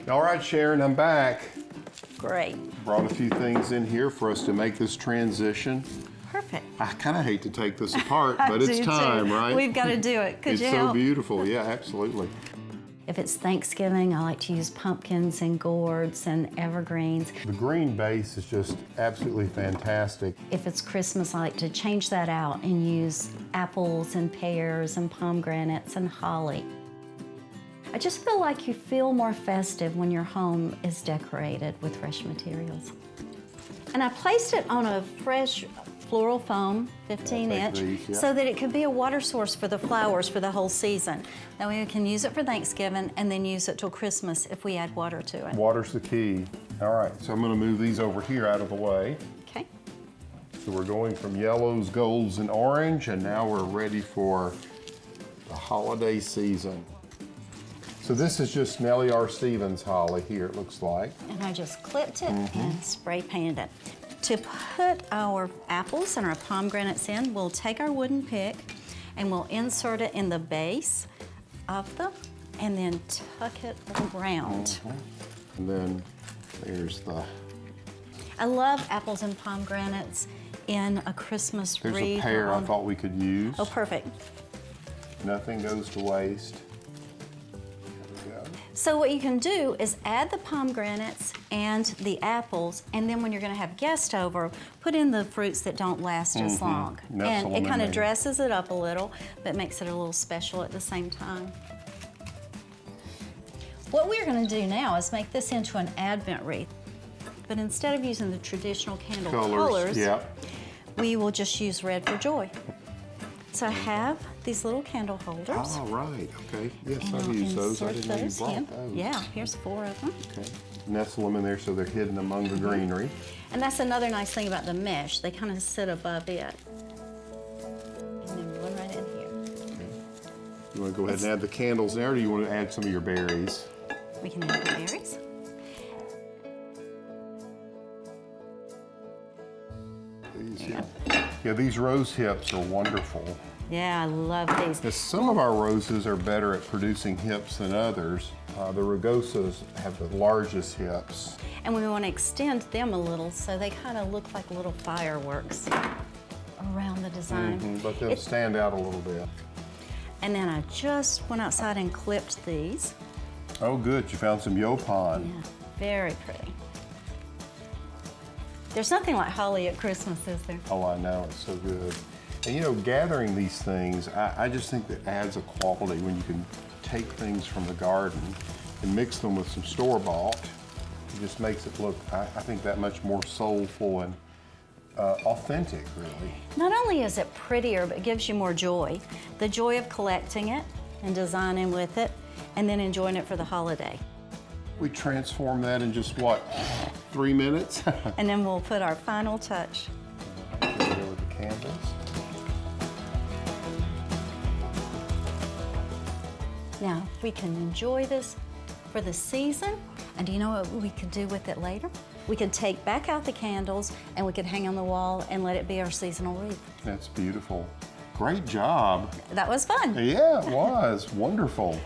All right, Sharon, I'm back. Great. Brought a few things in here for us to make this transition. Perfect. I kind of hate to take this apart, but it's time, right? We've got to do it. Could you help? help? It's so beautiful. Yeah, absolutely. If it's Thanksgiving, I like to use pumpkins and gourds and evergreens. The green base is just absolutely fantastic. If it's Christmas, I like to change that out and use apples and pears and pomegranates and holly. I just feel like you feel more festive when your home is decorated with fresh materials. And I placed it on a fresh floral foam, 15-inch, so that it could be a water source for the flowers for the whole season. Then we can use it for Thanksgiving and then use it till Christmas if we add water to it. Water's the key. All right, so I'm gonna move these over here out of the way. Okay. So we're going from yellows, golds, and orange, and now we're ready for the holiday season. So this is just Nellie R. Stevens holly here, it looks like. And I just clipped it and spray painted it. To put our apples and our pomegranates in, we'll take our wooden pick and we'll insert it in the base of them and then tuck it around. And then there's the... I love apples and pomegranates in a Christmas wreath. There's a pear I thought we could use. Oh, perfect. Nothing goes to waste. So what you can do is add the pomegranates and the apples, and then when you're going to have guests over, put in the fruits that don't last as long. And it kind of dresses it up a little, but makes it a little special at the same time. What we're going to do now is make this into an Advent wreath. But instead of using the traditional candle colors, we will just use red for joy. So I have these little candle holders. Oh, right, okay. Yes, I've used those. I didn't know you brought those. Yeah, here's 4 of them. Okay. Nestle them in there so they're hidden among the greenery. And that's another nice thing about the mesh. They kind of sit above it. And then one right in here. Okay. You want to go ahead and add the candles there, or do you want to add some of your berries? We can add the berries. Yeah, these rose hips are wonderful. Yeah, I love these. Yes, some of our roses are better at producing hips than others. The rugosas have the largest hips. And we want to extend them a little so they kind of look like little fireworks around the design. Let them stand out a little bit. And then I just went outside and clipped these. Oh, good. You found some yopon. Yeah, very pretty. There's nothing like holly at Christmas, is there? Oh, I know. It's so good. And you know, gathering these things, I just think that adds a quality when you can take things from the garden and mix them with some store-bought. It just makes it look, I think, that much more soulful and authentic, really. Not only is it prettier, but it gives you more joy. The joy of collecting it and designing with it and then enjoying it for the holiday. We transform that in just, what, 3 minutes? And then we'll put our final touch. With the candles. Now, we can enjoy this for the season, and do you know what we could do with it later? We could take back out the candles and we could hang on the wall and let it be our seasonal wreath. That's beautiful. Great job. That was fun. Yeah, it was. Wonderful.